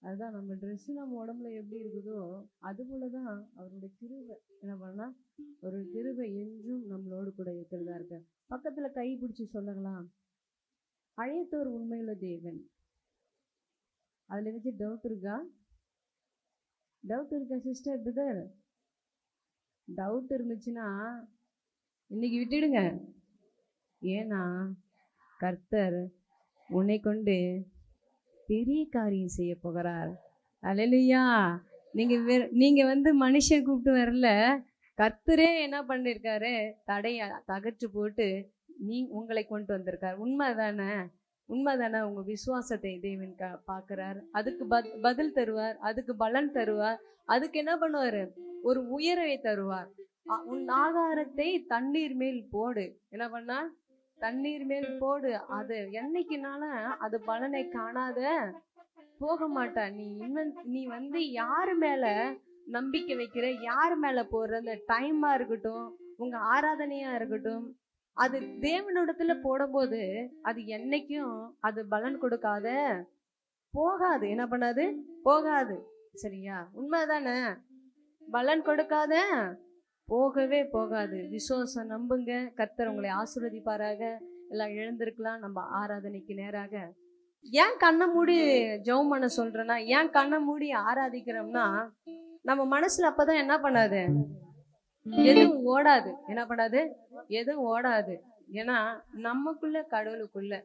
அதுதான் நம்ம ட்ரெஸ் நம்ம உடம்புல எப்படி இருக்குதோ அது போலதான் அவருடைய கிருபை என்ன பண்ணா, ஒரு கிருபை என்றும் நம்மளோடு கூட இருக்கிறதா இருக்க. பக்கத்துல கை பிடிச்சி சொல்லலாம், அழைத்தவர் உண்மையுள்ள தேவன். அதுல வச்சு டவுட் இருக்கா? டவுட் இருக்கா சிஸ்டர் பிரதர்? டவுட் இருந்துச்சுன்னா இன்னைக்கு விட்டுடுங்க. ஏன்னா கர்த்தர் உன்னை கொண்டு பெரிய காரியம் செய்ய போகிறார். அல்லேலூயா. நீங்க மனுஷன் கூப்பிட்டு வரல, கர்த்தரே என்ன பண்ணிருக்காரு, தடையை தகற்று போட்டு உங்களை கொண்டு வந்திருக்காரு. உண்மைதானே? உண்மைதானே? உங்க விசுவாசத்தை தேவன் பார்க்கிறார், அதுக்கு பதில் தருவார், அதுக்கு பலன் தருவார், அதுக்கு என்ன பண்ணுவாரு, ஒரு உயர்வை தருவார். உன் ஆகாரத்தை தண்ணீர் மேல் போடு. என்ன பண்ணா, தண்ணீர் மேல் போடு. அது என்னைக்குனால அது பலனை காணாத போக மாட்டா. நீ யாரு மேல நம்பிக்கை வைக்கிற, யாரு மேல போற, அந்த டைமா இருக்கட்டும், உங்க ஆராதனையா இருக்கட்டும், அது தேவனிடத்துல போடும்போது அது என்னைக்கும் அது பலன் கொடுக்காத போகாது. என்ன பண்ணாது? போகாது. சரியா? உண்மைதானே? பலன் கொடுக்காத போகவே போகாது. விசுவாசம் நம்புங்க. கர்த்தர் உங்களை ஆசீர்வதிப்பாராக. எல்லாம் எழுந்திருக்கலாம். நம்ம ஆராதனைக்கு நேராக. ஏன் கண்ணை மூடி ஜெபம் பண்ண சொல்றேன்னா, ஏன் கண்ணை மூடி ஆராதிக்கிறோம்னா, நம்ம மனசுல அப்பதான் என்ன பண்ணாது, எதுவும் ஓடாது. என்ன பண்ணாது? எதுவும் ஓடாது. ஏன்னா நமக்குள்ள கடவுளுக்குள்ள.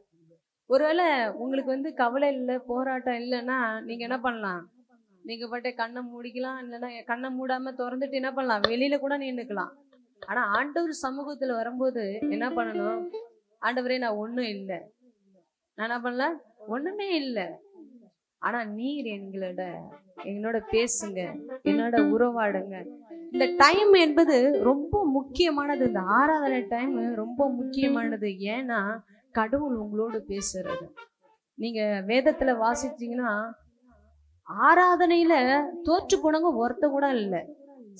ஒருவேளை உங்களுக்கு கவலை இல்லை, போராட்டம் இல்லைன்னா நீங்க என்ன பண்ணலாம், நீங்க பாட்டே கண்ணை மூடிக்கலாம், இல்லைன்னா கண்ணை மூடாம திறந்துட்டு என்ன பண்ணலாம், வெளியில கூட நின்றுக்கலாம். ஆனா ஆண்டவர் சமூகத்துல வரும்போது என்ன பண்ணணும், ஆண்டவரே நான் ஒண்ணும் இல்லை, நான் என்ன பண்ணல, ஒண்ணுமே இல்லை, ஆனா நீர் எங்களோட பேசுங்க, என்னோட உறவாடுங்க. இந்த டைம் என்பது ரொம்ப முக்கியமானது. இந்த ஆராதனை டைம் ரொம்ப முக்கியமானது. ஏன்னா கடவுள் உங்களோடு பேசுறது. நீங்க வேதத்துல வாசிச்சீங்கன்னா ஆராதனையில தோற்று போனவங்க ஒருத்த கூட இல்லை.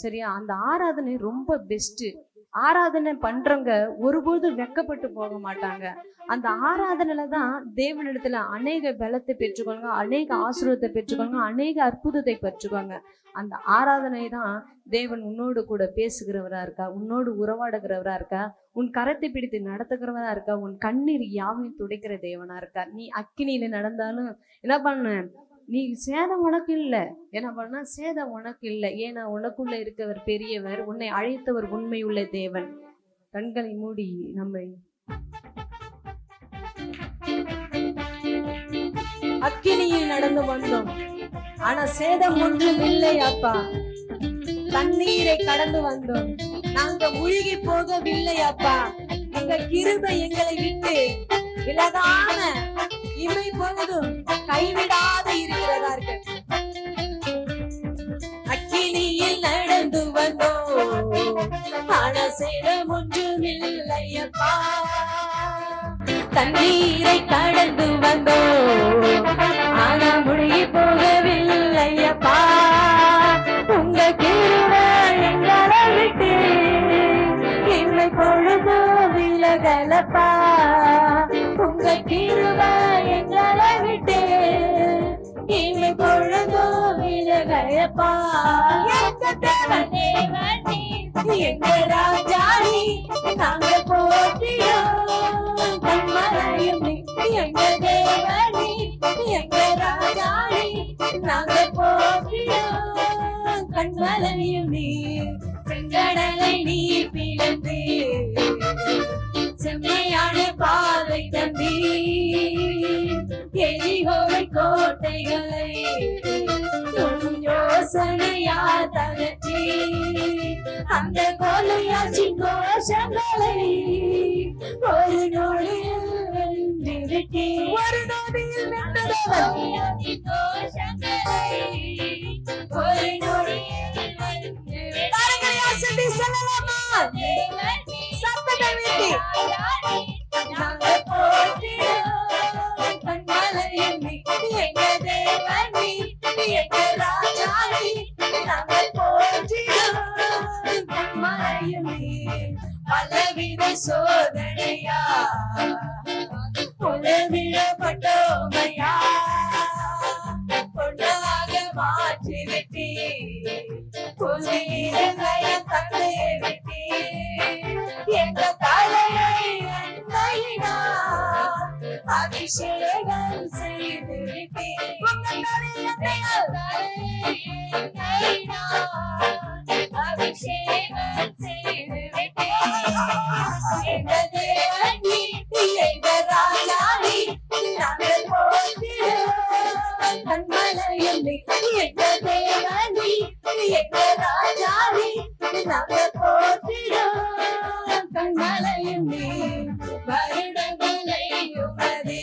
சரியா? அந்த ஆராதனை ரொம்ப பெஸ்ட். ஆராதனை பண்றவங்க ஒருபோதும் வெக்கப்பட்டு போக மாட்டாங்க. அந்த ஆராதனையில தான் தேவனிடத்துல அநேக பலத்தை பெற்றுக்கொள்ளுங்க, அநேக ஆசீர்வாதத்தை பெற்றுக்கொள்ளுங்க, அநேக அற்புதத்தை பெற்றுக்கோங்க. அந்த ஆராதனை தான் தேவன் உன்னோடு கூட பேசுகிறவரா இருக்கா, உன்னோடு உறவாடுகிறவரா இருக்கா, உன் கரத்தை பிடித்து நடத்துகிறவரா இருக்கா, உன் கண்ணீர் யாவையும் துடைக்கிற தேவனா இருக்கா. நீ அக்கினியில நடந்தாலும் என்ன பண்ண, நீ சேதம் உனக்கு இல்லை. என்ன பண்ணா, சேதம் உனக்கு இல்லை. ஏன்னா உனக்குள்ள இருக்கவர் பெரியவர், உன்னை அழைத்தவர் உண்மை உள்ள தேவன். கண்களை மூடி நம்மை அக்கினியில் நடந்து வந்தோம், ஆனா சேதம் ஒன்றும் இல்லை அப்பா. தண்ணீரை கடந்து வந்தோம், நாங்க மூழ்கி போகவில்லை அப்பா. உங்க கிருபை எங்களை விட்டு விலகாம இமை பொழுதும் கைவிடாத இருக்கிறதா இருக்கு. அக்கினியில் நடந்து வந்தோம், ஆனா சேதம் ஒன்றும் இல்லையப்பா. தண்ணீரை கடந்து வந்தோம், ஆனா மூழ்கி போகவில்லையப்பா. உங்க கிருபை எங்களை விட்டு இமை பொழுதும் விலகலப்பா. உங்க கிருபை எங்களை விட்டு இமை பொழுதும் விலகலப்பா. எங்க தேவனே, எங்க ராஜாணி, நாங்க போற்றியோம் கண்மலையும் நீ. எங்க தேவனே, எங்க ராஜாணி, நாங்க போற்றியோம் கண்மலையும் நீ. செங்கடலை நீ பிளந்து செம்மையான பாதை தந்தி, எரிகோவை கோட்டைகளை யோசனையா தகற்றி, அந்த கோலையாச்சின் கோஷங்களை ஒரு நொடியில் வென்றுவிட்டே. ஒரு நொடியில் வென்றதவர் கோஷங்களை ஒரு நொடியில் வென்றுவிட்டே. சொல்லி சொல்லலாமா? சத்தத்தை வீட்டி நாங்க போற்றியோம் கண்மலையும் நீ. எங்க தேவனே, எங்க ராஜாணி, நாங்க போற்றியோம் கண்மலையும் நீ. பலவித சோதனையா உலவிடப்பட்டோமையா, பொன்னாக அபிஷேகம் செய்து விட்டேன். அபிஷேகம் செய்து விட்டேன். எங்கள் தேவன் நீ, எங்கள் ராஜா நீ, நாங்கள் போற்றிடுவோம் கண்மலையும் நீ. எங்கள் தேவன் நீ, எங்கள் ராஜா நீ, நாங்கள் போற்றிடுவோம் கண்மலையும் நீ. வருடங்களை உமது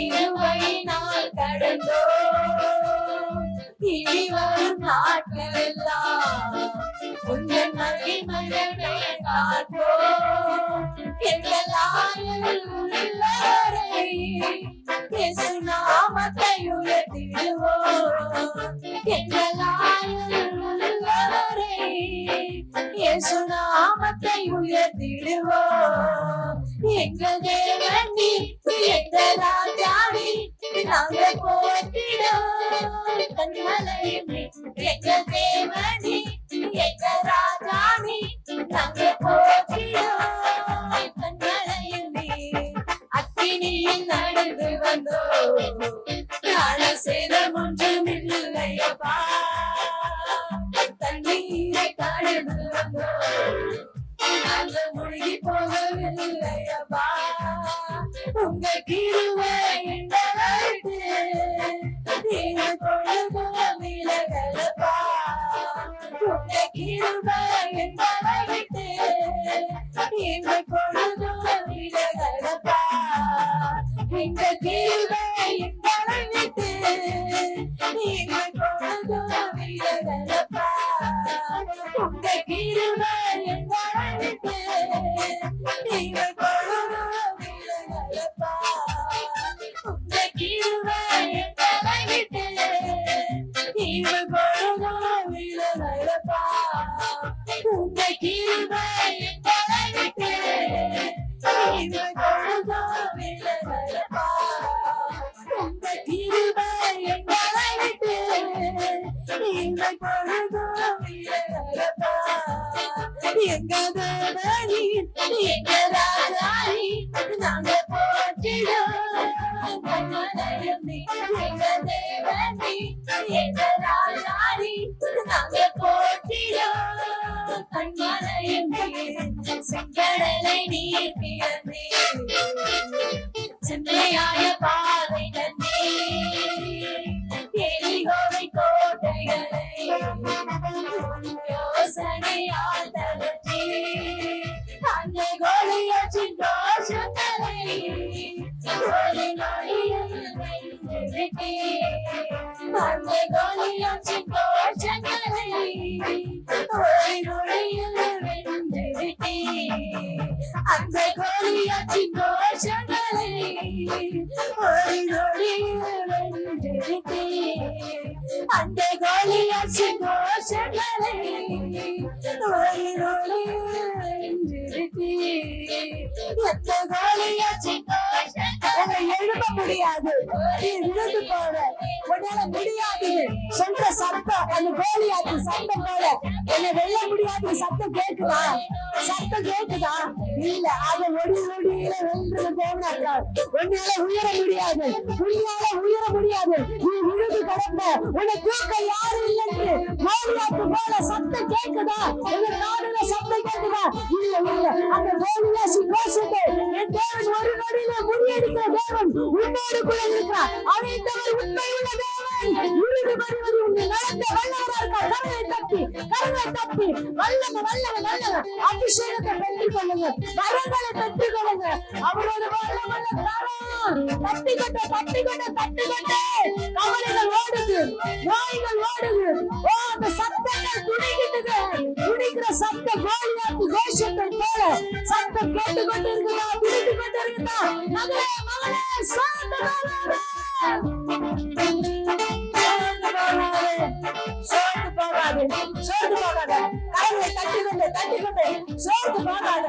இருவையினால் கடந்தோம். இனி வரும் நாட்களெல்லாம் உங்கள் மகிமையை காண்போம். எங்கள் ஆயுள் உள்ளவரை இயேசு நாமத்தை உயர்த்திடுவோம். எங்கள் ஆயுள் உள்ளவரை இயேசு நாமத்தை உயர்த்திடுவோம். எங்கள் தேவன் நீ, எங்கள் ராஜா நீ, நாங்கள் போற்றிடுவோம் கண்மலையும் நீ. எங்கள் தேவன் நீ, எங்கள் ராஜா நீ, நாங்கள் போற்றிடுவோம் கண்மலையும் நீ. அக்கினியில் நடந்து வந்தோம், காண சேதம் ஒன்றும் இல்லையப்பா. தண்ணீரை கடந்து வந்தோம், நாங்கள் முழுகி போகவில்லையப்பா. உங்க கிருபை எங்களை விட்டு பொழுதும் விலகலப்பா. உங்க கிருபை எங்களை விட்டு பொழுதும் விலகலப்பா. எங்க கிருபை எங்களை விட்டு பொழுதும் விலகலப்பா. உங்க கிருபை எங்களை விட்டு பொழுதும் விலகலப்பா. உங்க கிருபை எங்களை விட்டு பொழுதும் விலகலப்பா. உங்க கிருபை எங்களை விட்டு பொழுதும் விலகலப்பா. உங்க கிருபை எங்களை விட்டு பொழுதும் விலகலப்பா. எங்க தேவனி, எங்க ராஜானி, நாங்க போற்றிடுவோம் கண்மலையும் நீ. எங்க தேவனி, எங்க ராஜானி, நாங்க போற்றிடுவோம் கண்மலையும் நீ. செங்கடலை நீர் பிறந்தே, செம்மையான பாதை தந்தே, எரிகோவை கோட்டைகளை யோசனையால் தகர்த்தே. அந்த கோலியாற்றின் தோஷங்களை ஒரு நொடியில் வென்று விட்டே. அந்த கோலியாற்றின் தோஷங்களை ஒரு நொடியில் வென்று விட்டே. அந்த கோலியாற்றின் தோஷங்களை ஒரு நொடியில் வென்று விட்டே. அந்த கோலியாற்றின் தோஷங்களை ஒரு நொடியில் வென்று விட்டே. எந்த கோலியாற்றின் தோஷங்களை எழுப்ப முடியாது, விழுந்து போற உன்னால முடியாது சொல்ற சத்தம், அந்த கோலியாத்து சத்தம் போல என்னை வெல்ல முடியாது சத்தம் கேக்குதா? சத்தம் கேக்குதா? இல்ல, அதை ஒடியில வென்று போனாக்கா உன்னால உயர முடியாது, உன்னால உயர முடியாது. நீ விழுந்து கிடந்த உன்னை தூக்க யாரும் இல்லைன்னு கோலியாத்து போல சத்தம் கேக்குதா? உங்க நாடுல சத்தம் கேக்குதா? இல்ல இல்ல, அந்த கோலியாசி கோஷத்தை என் தேவன் ஒரு நொடியில முறியடிக்கிற தேவன் உன்னோடு கூட இருக்கிறார். அதை தவிர உண்மை உள்ள தேவன் உருது வருவது உண்டு நடந்த வல்லவரா இருக்கா. கரங்களை தட்டி வல்லவன் அபிஷேகத்தை பெற்றுக் கொள்ளுங்க, வரங்களை பெற்றுக் கொள்ளுங்க. அவரோட வல்லவல்ல கரம் தட்டி கொண்டு கவலைகள் ஓடுது, நோய்கள் ஓடுது. ஓ, அந்த சத்தங்கள் துணிக்கிற சத்த கோலியாத்து கோஷத்தை போல சத்தம் கேட்டுக்கொண்டு இருக்குதா, துணித்து கொண்டு இருக்குதா? மகளே சோர்ந்து போகாது. கரங்களை தட்டிக்கொண்டு சோர்ந்து போகாத.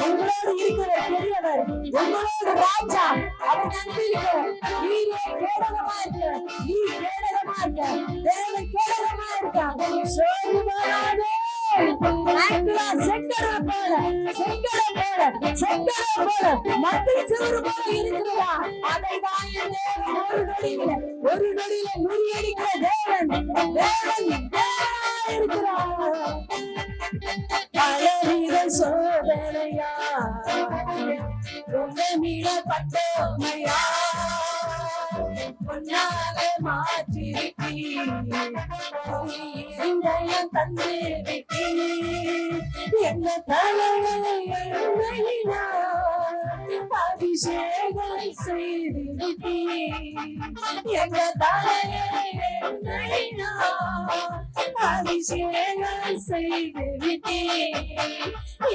உங்களோடு இருக்கிற பெரியவர், உங்களோடு ராஜா, அவர் நம்பியிருக்கிறவர். நீரே கேடகமா இருக்க, நீ கேடகமா இருக்க, தேவன் கேடகமா இருக்க. சோர்ந்து போகாதே. செங்கடல் போல செங்கலை போல மத்திய சிவரு போல இருக்கிறதா, அதை தான் என் தேவன் ஒரு நொடியில முறியடிக்கிற தேவன் இருக்கிறார். பலவித சோதனையா உங்க மீள பட்டோமையா பொன்னாக மாற்றிருக்கீ, இருதயம் தந்து விட்டீ, என்ன தலையினா அபிஷேகம் செய்து விட்டீ, எங்க தலையினா அபிஷேகம் செய்து விட்டீ,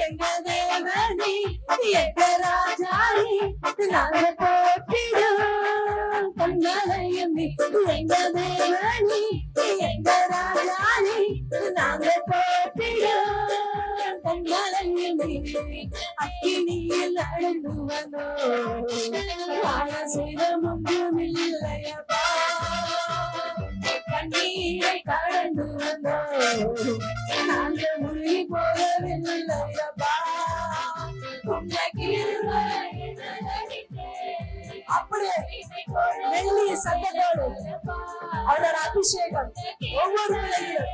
எங்க தேவனி எங்க ராஜானி நாங்க போற்றிடும் பொன்னலையும் எங்க தேவனி எங்க ராஜானி நாங்க போற்றிடும் பொன்னலையும் அக்கினியில் நடந்து வந்தோம் வாழ சேதம் ஒன்றும் இல்லையப்பா, கண்ணீரை கடந்து வந்தோம் நாங்க முழுகி போகவில்லையப்பா, அப்படியே மெல்லிய சத்தத்தோடு அவரோட அபிஷேகம் ஒவ்வொரு பிள்ளைகளும்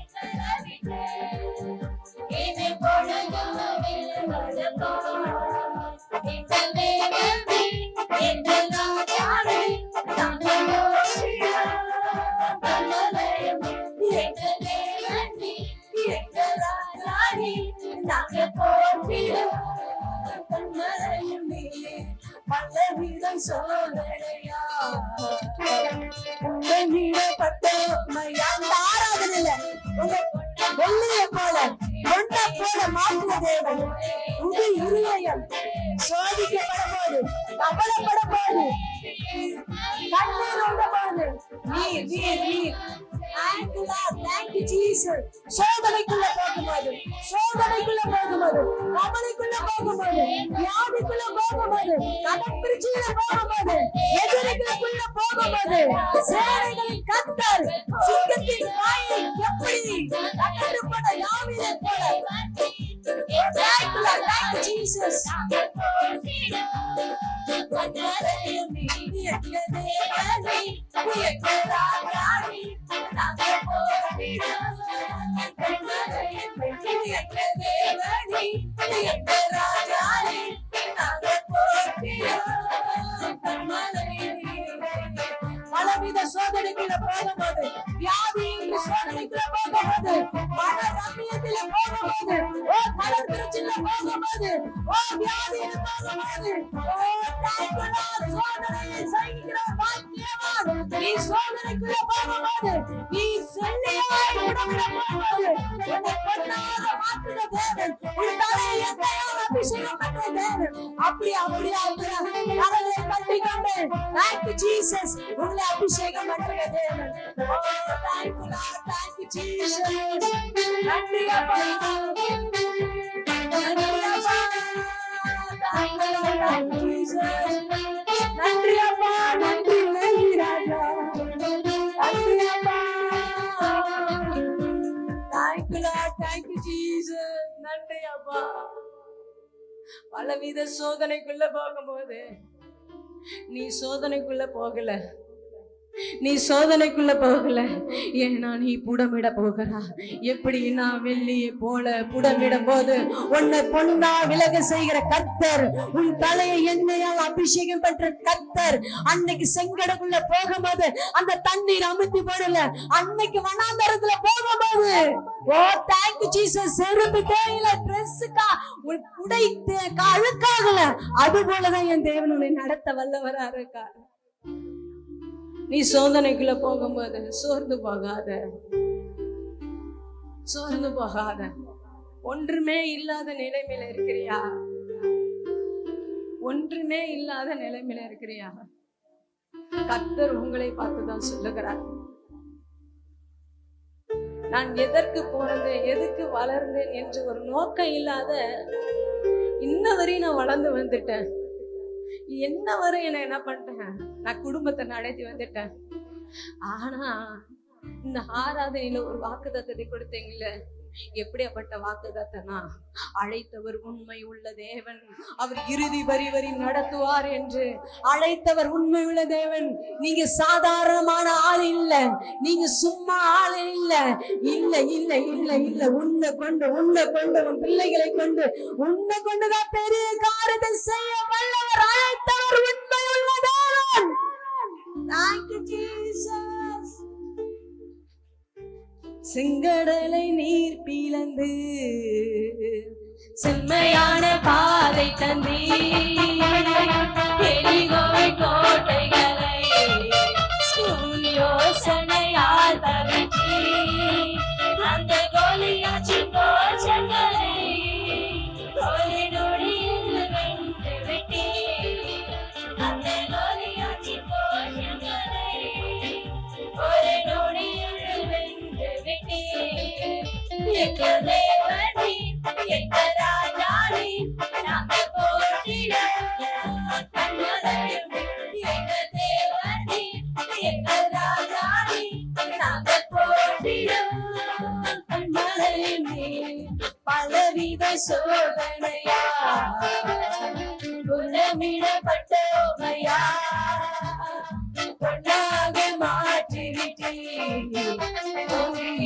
பலவிதம் சோதனையா உங்க மீறப்பட்டோமையா. அந்த ஆராதனையில உங்க வெள்ளிய போல கொண்ட போல மாற்றிய தேவன் உங்க இருதயம் சோதிக்கப்படும் போது கவலைப்படும் போது கண்ணீர் உண்டபோது நீர் சோதனைக்குள்ள போகும்போது கவலைக்குள்ள போகும்போது வியாதிக்குள்ள போகும்போது கடன் பிரச்சனையில போகும்போது எதிரிகளுக்குள்ள போகும்போது சேனைகளின் கர்த்தர் சிங்கத்தின் வாயை எப்படி கட்டப்பட யாவினை போல Jesus. பலவித சோதனைக்குள்ள போகும்போது வியாதியின் சோதனைக்குள்ள போகும்போது மன ரம்மியத்தில போகும்போது கடன் பிரச்சனையில போகும்போது வியாதியில போகும்போது சோதனையை சகிக்கிற பாக்கியவான். நீ சோதனைக்குள்ள போகும்போது நீ செல்லியாய் உடம்புல போகும்போது உன்னை பொன்னாக மாற்றுகிற தேவன், உன் தலையை எண்ணெயால் அபிஷேகம் பண்ற தேவன். அப்படியே கடலை கட்டிக்கொண்டு Thank you Jesus, உங்களை அபிஷேகம் பண்ற தேவன். Thank you Lord, thank you Jesus. நன்றி அப்பா, நன்றி அப்பா, thank you Lord, thank you Jesus. நன்றி அப்பா, நன்றி ராஜா, நன்றி அப்பா, thank you Lord, thank you Jesus. நன்றி அப்பா. பலவித சோதனைக்குள்ள போகும்போது நீ சோதனைக்குள்ள போகல, ஏன்னா நீ புடமிட போகிறா. எப்படி நான் வெள்ளியை போல புடமிடும் போது உன்னை பொன்னா விலக செய்கிற கர்த்தர், உன் தலையை எண்ணெயால் அபிஷேகம் பண்ற கர்த்தர், அன்னைக்கு செங்கடக்குள்ள போகும்போது அந்த தண்ணீர் அமுத்தி போடல, அன்னைக்கு வனாந்தரத்துல போகும்போது தேங்க் யூ ஜீசஸ், செருப்பு தேயில ட்ரெஸ்ஸுக்கா உன் உடை அழுக்காகல. அது போலதான் என் தேவன் உன்னை நடத்த வல்லவரா இருக்கார். நீ சோதனைக்குள்ள போகும்போது சோர்ந்து போகாத. ஒன்றுமே இல்லாத நிலைமையில இருக்கிறியா? கர்த்தர் உங்களை பார்த்துதான் சொல்லுகிறார், நான் எதற்கு பிறந்தேன், எதுக்கு வளர்ந்தேன் என்று ஒரு நோக்கம் இல்லாத இன்ன வரையும் நான் வளர்ந்து வந்துட்டேன். என்ன வரை என்ன பண்ணிட்டேன், நான் குடும்பத்தை நடத்தி வந்துட்டேன். ஆனா இந்த ஆராதனையில ஒரு வாக்குத்தத்தத்தை கொடுத்தீங்கல்ல, எப்படியாப்பட்ட வாக்குதத்தனா, அழைத்தவர் உண்மை உள்ள தேவன், அவர் இறுதி வரி நடத்துவார் என்று. அழைத்தவர் உண்மை உள்ள தேவன். நீங்க சாதாரணமான ஆள் இல்ல, நீங்க சும்மா ஆள் இல்ல. இல்ல இல்ல இல்ல இல்ல உன்னை கொண்டு உன் பிள்ளைகளை கொண்டு உன்னை கொண்டுதான் பெரிய காரியத்தை செய்ய வல்லவர். அழைத்தவர் உண்மை உள்ள தேவன். Thank you, Jesus. செங்கடலை நீர் பிளந்து செம்மையான பாதை தந்தி, எலிகோவை கோட்டைகளை யோசனையால் தவிர்த்தி, அந்த கோலியாச்சின் கோஷங்களை ஒரு நொடியில் வென்று விட்டி, அந்த கோலியாச்சின் கோஷங்களை ஒரு நொடியில் வென்று விட்டி. எங்க தேவனே, எங்க ராஜானே, நாங்கள் போற்றிட கண்மலையும். எங்க தேவனே, எங்க ராஜானே, நாங்கள் போற்றிட கண்மலையுமே. பலவித சோதனையா குணமிடப்பட்டோமையா, பொன்னாக மாற்றிவிட்டே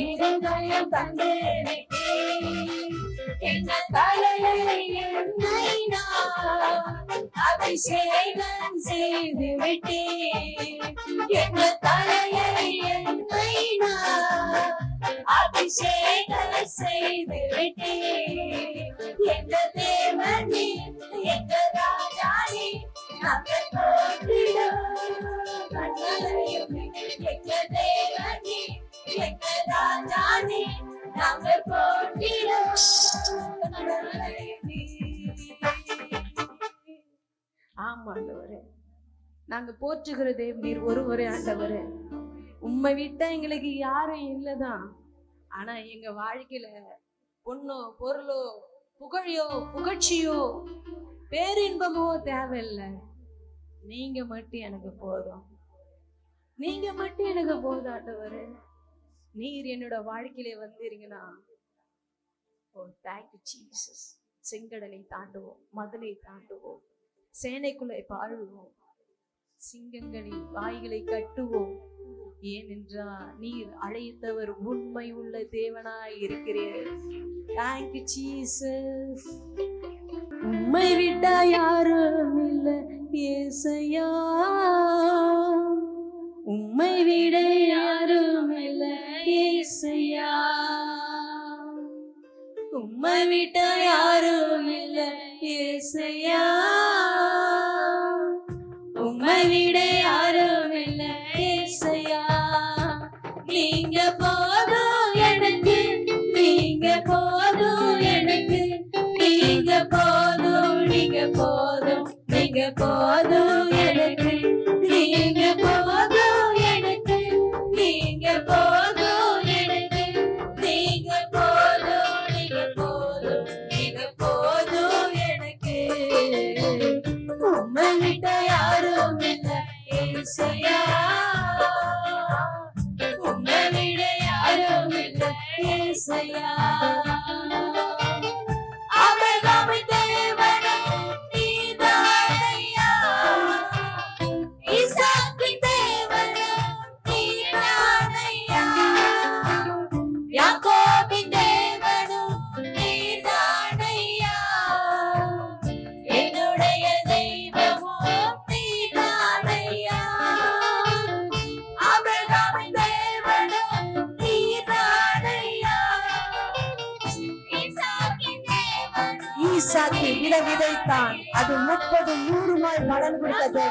இருதயம் தந்தேவிட்டே. எங்க தலையை என்னை நான் அபிஷேகம் செய்து விட்டே. எங்க தலையை என்னை நான் அபிஷேகம் செய்து விட்டே. எங்க தேவனே, எங்க ராஜானே, நாங்கள் போற்றிடும் கண்மலையுமே. எங்க தேவனே, எங்க ராஜானே, நாங்கள் போற்றிடும் கண்மலையுமே. ஆமாண்டவரே, நாங்க போற்றுகிற தேவனீர் ஒருவரே ஆண்டவரே. உம்மை விட்டா எங்களுக்கு யாரும் இல்லதான். ஆனா எங்க வாழ்க்கையில பொண்ணோ பொருளோ புகழையோ புகழ்ச்சியோ பேரின்பமோ தேவையில்லை. நீங்க மட்டும் எனக்கு போதும், நீங்க மட்டும் எனக்கு போதும் ஆண்டவரே. நீர் என்னோட வாழ்க்கையில வந்தீங்கன்னா, ஓ தேங்க்யூ ஜீசஸ். செங்கடலை தாண்டுவோம், மதுளை தாண்டுவோம், சேனைக்குள்ளே பாழுவோம், சிங்கங்களின் வாய்களை கட்டுவோம். ஏனென்றால் நீர் அழைத்தவர் உண்மை உள்ள தேவனாய் இருக்கிறீர். Thank you Jesus. உம்மை விட்டா யாரும் இல்லை ஏசையா, உம்மை விட யாரும் இல்லை ஏசையா, உம்மை விட்டா யாரும் இல்லை ஏசையா, உம்மை விட யாரும் இல்லை ஏசையா. நீங்க போதும் எனக்கு, நீங்க போதும் எனக்கு, நீங்க போதும், நீங்க போதும், நீங்க போதும் எனக்கு, நீங்க போதும் எனக்கு, நீங்க போதும் எனக்கு, நீங்க போதும், நீங்க போதும், நீங்க போதும் எனக்கு. உம்மை விட்ட யாரும் இல்லை ஏசையா, உம்மை விட யாரும் இல்லை ஏசையா. ஆபிரகாமின் தேவனும் நீதானையா, ஈசாக்கின் தேவனும் நீதானையா, யாக்கோபின் தேவனும் நீதானையா, என்னுடைய தெய்வமும் நீதானையா. ஆபிரகாமின் தேவனும் நீதானையா, ஈசாக்கின் தேவனும். ஈசாக்கு விதைத்தான், அது 30 100 பலன் கொடுத்தது.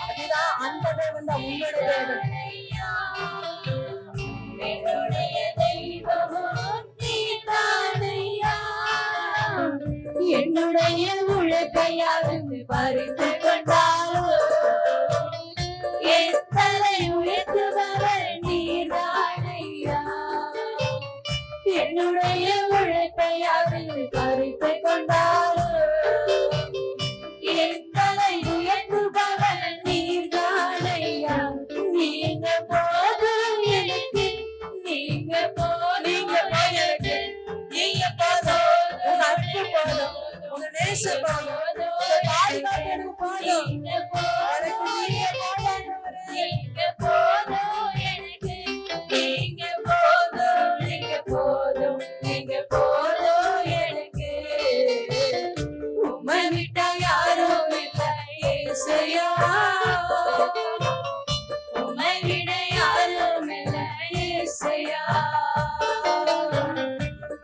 அதுதான் அந்த தேவன் தான் உங்களோட தேவன். என்னுடைய தெய்வமும் நீதானையா, என்னுடைய உழைப்பையாருந்து பறித்து கொண்டாலும் என் தலை உயர்த்துபவர் நீதானையா. என்னுடைய உழைப்பையாருந்து பறித்து கொண்டாலும் என் தலை உயர்த்துபவர் நீதானையா. நீங்க போதும் எனக்கு, நீங்க போதும் எனக்கு, நேசம் போதும், உங்க பாதுகாப்பு எனக்கு போதும். எனக்கு நீங்க போதாதவரே. நீங்க போதும் எனக்கு, நீங்க போதும், நீங்க போதும், நீங்க போதும் எனக்கு. உம்மை விட்டா யாரும் இல்லை இயேசுயா, உம்மை விட யாரும் இல்லை இயேசுயா.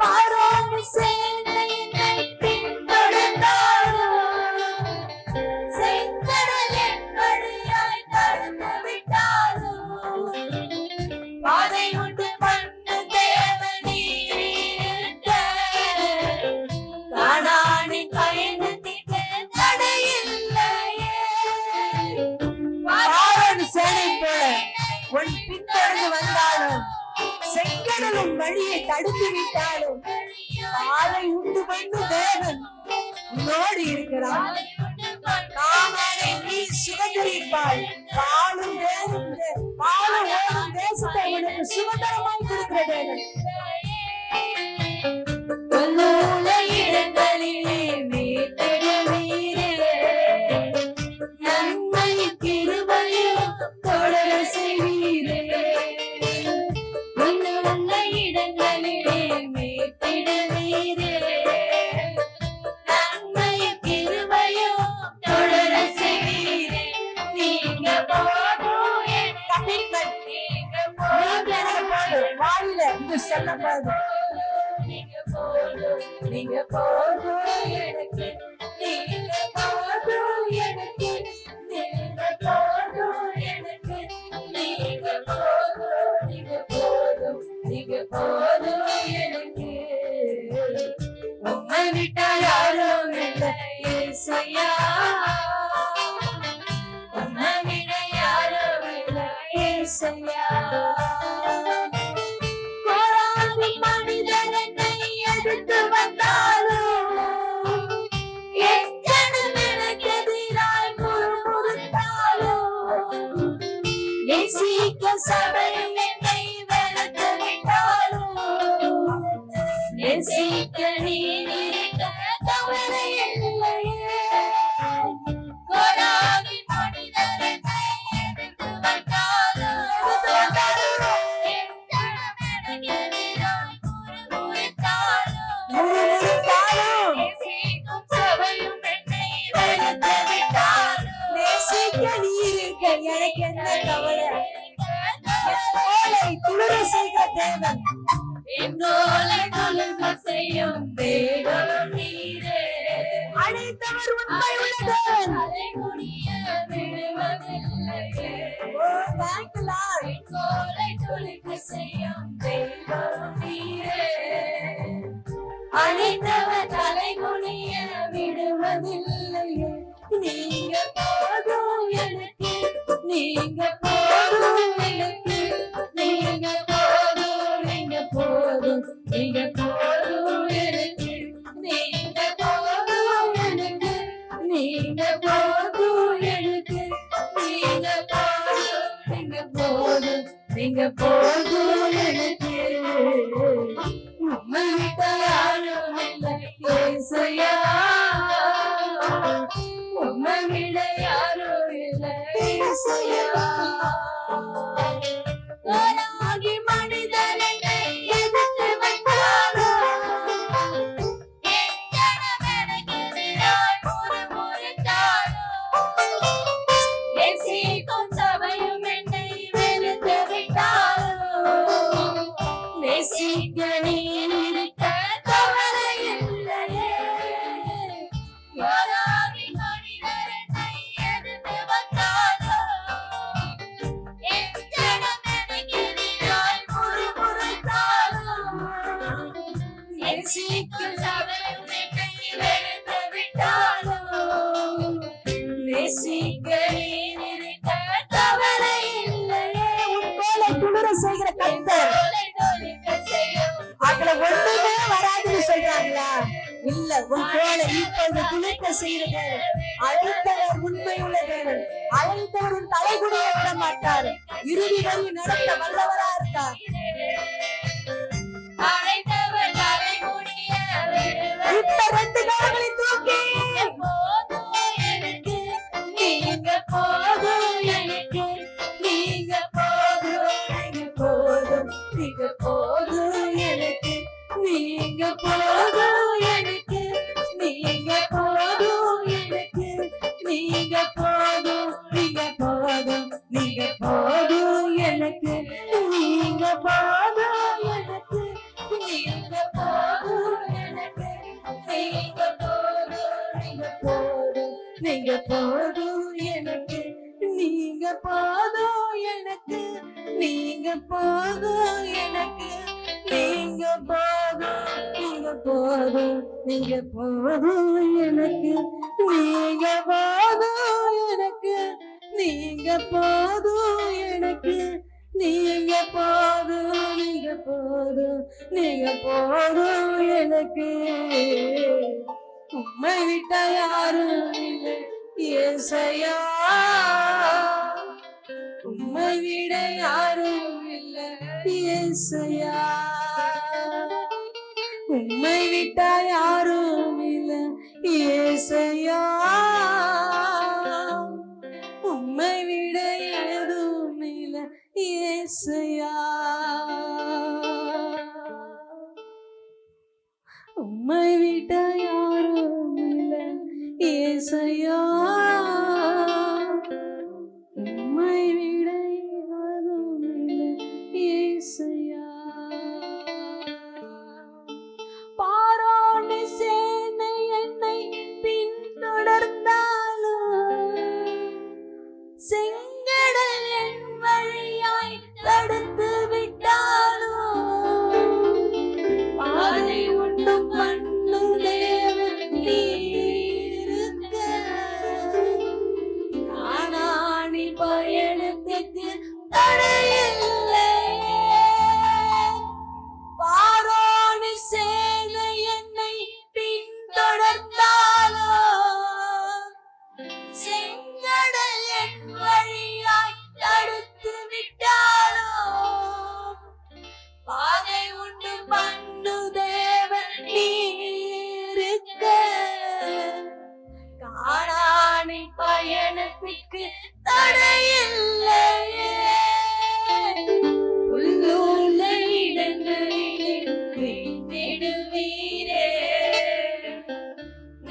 பாரோடு சேர்ந்த என்னை பின்தொடர்ந்தாலும், செங்கடல் என் வழியாய் கடந்து விட்டாலும், பாதை உண்டு பண்ண தேவனீர் காணானின் பயணத்திற்கு தடையில்லையே. பாரோடு சேனை போல உன் பின்தொடர்ந்து வந்தாலும், செங்கடலும் வழியை தடுத்து விட்டாலும், பாதை உண்டு பண்ணு தேவன் உன்னோடு இருக்கிறார். கானானை நீ சுதந்திரிப்பாய். பாலும் ஓடும் தேசத்தை உனக்கு சுதந்திரமாய் கொடுக்கிற தேவன். உள்ள இடங்களிலே மீட்டிடுவீரே, நன்மையும் கிருபையும் தொடர செய்வீரே. உள்ள இடங்களிலே மீட்டிடுவீரே, நன்மையும் கிருபையும் தொடர செய்வீரே. நீங்க போதும் எனக்கு, Commitment. நீங்க நீங்க எனக்கு போதும். வாயில இது சொல்லக்கூடாது. நீங்க போதும், நீங்க போதும் எனக்கு, நீங்க போதும் எனக்கு, நீங்க போதும் எனக்கு, நீங்க போதும், நீங்க போதும், நீங்க போதும் எனக்கு. உம்மை விட்டா யாரும் இல்லை இயேசுயா, உம்மை விட யாரும் இல்லை இயேசுயா. போராடி மனிதர் என்னை எதிர்த்து வந்தாலும், என் ஜனம் எனக்கு எதிராய் முறுமுறுத்தாலும், நேசிக்க சபை என்னை வெறுத்து விட்டாலும், நேசிக்க நீர் இருக்க கவலை இல்லையே. போராடி மனிதர் என்னை எதிர்த்து வந்தாலும், என் ஜனம் எனக்கு எதிராய் முறுமுறுத்தாலும், முறுமுறுத்தாலும், நேசிக்கும் சபையும் என்னை வெறுத்து விட்டாலும், நேசிக்க நீ இருக்க எனக்கு என்ன கவலை. என் தோளை துளிர செய்கிற தேவன். என்னோலை தொழுக செய்யும் தேவன் நீரே. அழைத்தவர் உண்மை உள்ள தேவன். தலைகுனிய விடுவதில்லையே. Oh, thank you, Lord. என்னோலை தொழுக செய்யும் தேவன் நீரே. அழைத்தவர் தலைகுனிய விடுவதில்லையே. நீங்க போதும் எனக்கு, நீங்க போதும் எனக்கு, நீங்க போதும், நீங்க போதும், நீங்க போதும் எனக்கு, நீங்க போதும் எனக்கு, நீங்க போதும் எனக்கு, நீங்க போதும், நீங்க போதும், நீங்க போதும் எனக்கு. உம்மை விட்ட யாரும் இல்லை இயேசுயா, உம்மை விட யாரும் இல்லை இயேசுயா. போராகி மனிதர் என்னை எதிர்த்து வந்தாலும், என் ஜனம் எனக்கு எதிராய் முறுமுறுத்தாலும், நேசிக்கும் சபையும் என்னை வெறுத்து விட்டாலும், நேசிக்க நீர் இருக்க கவலை இல்லையே. போராகி மனிதர் என்னை எதிர்த்து வந்தாலும், என் ஜனம் எனக்கு எதிராய் முறுமுறுத்தாலும், நேசிக்கும் சபையும் என்னை வெறுத்து விட்டாலும், நேசிக்க நீர் இருக்க கவலை இல்லையே. உன் தோளை துளிர செய்கிற கர்த்தர். என்னோலை தொழுக செய்யும் அதுல ஒண்ணுமே வராதுன்னு சொல்றாங்களா? இல்ல, உன் தோளை இப்பொழுது துளிர்க்க செய்கிறது. அழைத்தவர் உண்மை உள்ள தேவன். அழைத்தவர் உன் தலைகுனிய விட மாட்டார். இறுதி வரை நடத்த வல்லவரா இருக்கார். அழைத்தவர் தலைமுடிய இப்ப 2 கால்களை தூக்கி நீங்க போதும் எனக்கு, நீங்க போதும் எனக்கு, நீங்க போதும் எனக்கு, நீங்க போதும், நீங்க போதும், நீங்க போதும் எனக்கு, நீங்க போதும் எனக்கு, நீங்க போதும் எனக்கு, நீங்க போதும், நீங்க போதும், நீங்க போதும் எனக்கு. உம்மை விட்ட யாரும் இல்லை ஏசையா, உம்மை விட யாரும் இல்லை ஏசையா, உம்மை விட்ட யாரும் இல்லை ஏசையா, உம்மை விட எதுவும் இல்லை ஏசையா, உம்மை விட்ட யாரும் இல்லை ஏசையா, உம்மை விட யாரும் இல்லை ஏசையா. பாரோனு சேனை என்னை பின்தொடர்ந்தாலும், செங்கடல் என் வழியாய் தடுத்து விட்டாலும், பாதை உண்டும் பண்ணு தேவன் நீருக்க, கானானி பயணத்துக்கு தடையில்லை. பாரோனு சேனை என்னை பின்தொடர்ந்தாலும், செங்கடல் என் வழியாய் தடுத்து விட்டாலும், பாதை உண்டு பண்ணு தேவன் நீருக்க, கானானி பயணத்துக்கு தடையில்லையே. உள்ளுள்ள இடங்களில் தேடுவீரே,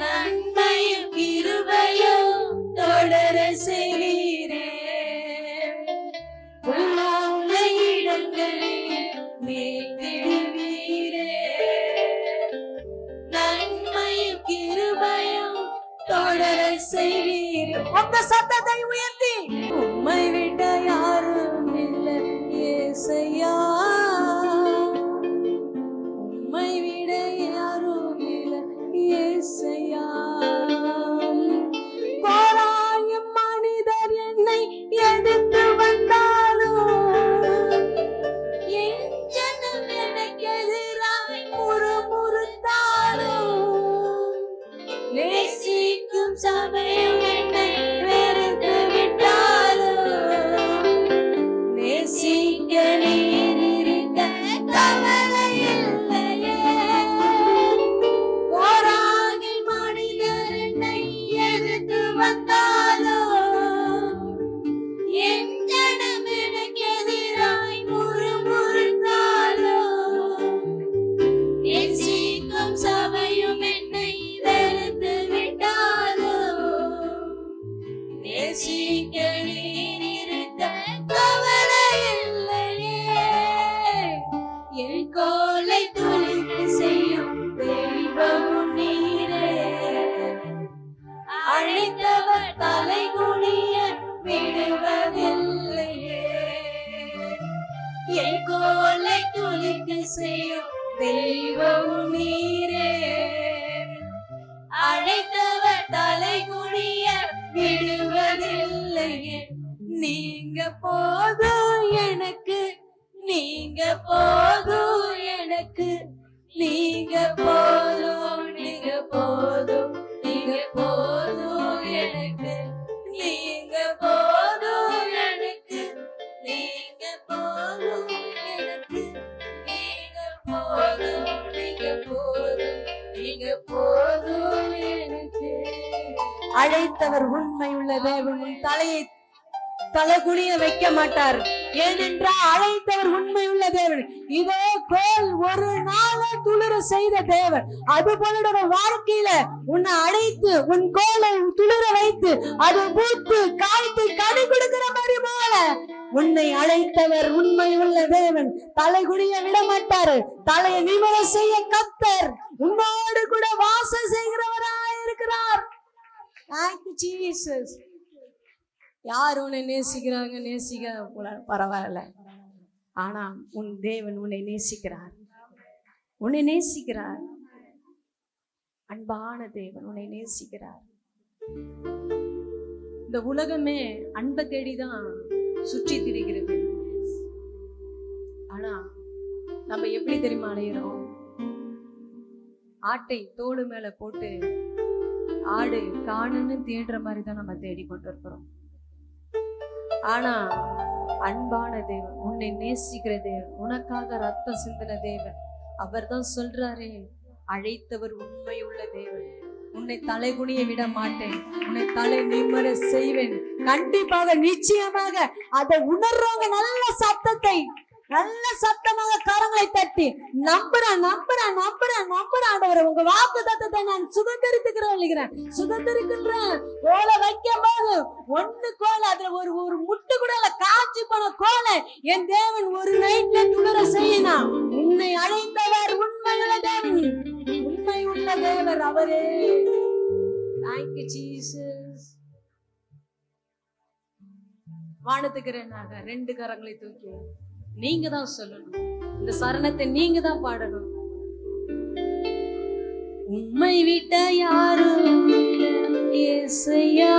நன்மையும் கிருபையும் தொடர செய்வீரே. உள்ளுள்ள இடங்களில் தேடுவீரே, நன்மையும் கிருபையும் தொடர செய்வீரே. உங்க சத்தத்தை உயர்த்தி, உம்மை விட்ட யாரும் இல்லை ஏசையா, உம்மை விட யாரும் இல்லை ஏசையா. போராயும் மனிதர் என்னை எதிர்த்து வந்தாலும், என் ஜனம் எனக்கு எதிராய் முறுமுறுத்தாலும், நேசிக்கும் சபையும் என்னை வெறுத்து விட்டாலும், நேசிக்க நீர் இருக்க கவலை இல்லையே. போராகி மனிதர் என்னை எதிர்த்து வந்தாலும், என் ஜனம் எனக்கு எதிராய் முறுமுறுத்தாலும், நேசிக்கும் சபையும் என்னை வெறுத்து விட்டாலும், நேசிக்க நீர் இருக்க கவலை இல்லையே. என் கோலை துளிக்கு செய்யும் தெய்வமும் நீரே, அழைத்தவர் தலை குனிய விடுவதில்லையே. என் கோலை துளிக்கு செய்யும் தெய்வமும் நீரே, அழைத்தவர் தலை குனிய விடுவதில்லையே. நீங்க போதும் எனக்கு, நீங்க போதும் எனக்கு, நீங்க போதும், நீங்க போதும், நீங்க போதும் எனக்கு, நீங்க போதும் எனக்கு, நீங்க போதும் எனக்கு, நீங்க போதும், நீங்க போதும், நீங்க போதும் எனக்கு. அழைத்தவர் உண்மை உள்ள தேவன், உன் தலையை தலகுனிய வைக்க மாட்டார். ஏனென்றால் அழைத்தவர் உண்மை உள்ள தேவன். இதோ கோல் ஒரு நாள துளிர செய்த தேவன். அது போல வாழ்க்கையில உன்னை அழைத்து உன் கோலை துளிர வைத்து அது பூத்து காய்த்து கனி கொடுக்கிற மாதிரி போல உன்னை அழைத்தவர் உண்மை உள்ள தேவன். தலைகுனிய விட மாட்டாரு. தலையை நிமிர செய்ய கர்த்தர் உன்னோடு கூட வாசம் செய்கிறவராய் இருக்கிறார். Thank you Jesus. யார் உன்னை நேசிக்கிறாங்க பரவாயில்ல, ஆனா உன் தேவன் உன்னை நேசிக்கிறார். உன்னை நேசிக்கிறார். அன்பான தேவன் உன்னை நேசிக்கிறார். இந்த உலகமே அன்பை தேடிதான் சுற்றி திரிகிறது. ஆனா நம்ம எப்படி தெரியுமா அடையிறோம்? ஆட்டை தோடு மேல போட்டு ஆடு காணுன்னு தேடுற மாதிரி தான் நம்ம தேடி கொண்டு இருக்கிறோம். ஆனா அன்பான தேவன், உன்னை நேசிக்கிற தேவன், உனக்காக ரத்தம் சிந்தின தேவன், அவர் தான் சொல்றாரே, அழைத்தவர் உண்மையுள்ள தேவன். உன்னை தலைகுனிய விட மாட்டேன், உன்னை தலை நிமிர செய்வேன். கண்டிப்பாக நிச்சயமாக அதை உணர்றவங்க நல்ல சத்தமாக கரங்களை தட்டி நம்புறேன் ஆண்டவரே, உங்க வாக்கு தத்தத்தை நான் சுதந்திரிக்கின்றேன். கோலை வைக்கும் போது ஒண்ணு கோலை, அதுல ஒரு முட்டு கூட காய்ச்சி போன கோலை என் தேவன் ஒரு நைட்ல துணர செய்யணும். உன்னை அழைத்தவர் உண்மையுள்ள தேவன், உண்மையுள்ள தேவர் அவரே. Thank you Jesus. வானத்துக்கு ரெண்டு கரங்களை தூக்கி நீங்க தான் சொல்லணும். இந்த சரணத்தை நீங்க தான் பாடணும். உம்மை விட்ட யாரும் இயேசையா,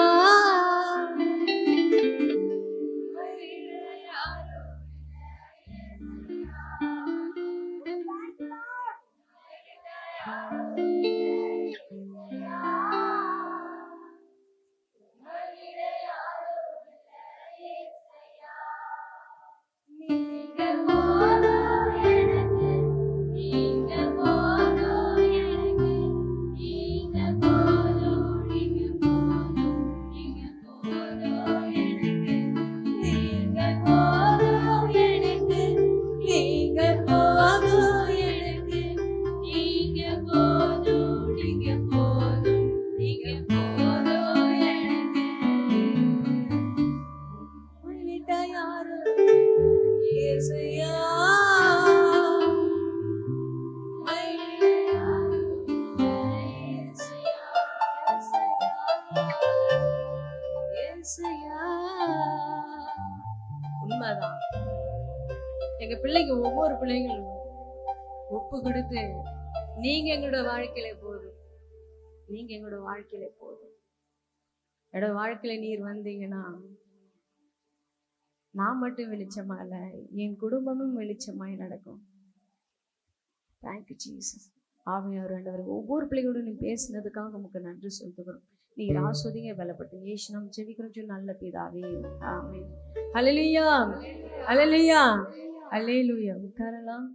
உண்மைதான். எங்க பிள்ளைங்க ஒவ்வொரு பிள்ளைங்களும் ஒப்பு கொடுத்து, நீங்க எங்களோட வாழ்க்கையில போதும், நீங்க எங்களோட வாழ்க்கையில போதும், என்னோட வாழ்க்கையில நீர் வந்தீங்கன்னா நான் மட்டும் வெளிச்சமா இல்ல, என் குடும்பமும் வெளிச்சமாய் நடக்கும். Thank you Jesus. ஆவியானவர் ஆண்டவரே, ஒவ்வொரு பிள்ளைகளோடும் நீ பேசினதுக்காக உமக்கு நன்றி சொல்லுகிறோம். நீர் ஆஸ்வதிங்க பலப்பட்டு இயேசு நாம் ஜெபிக்கிறோம் நல்ல பிதாவே. ஆமென். ஹல்லேலூயா, ஹல்லேலூயா, ஹல்லேலூயா. உட்காரலாம்.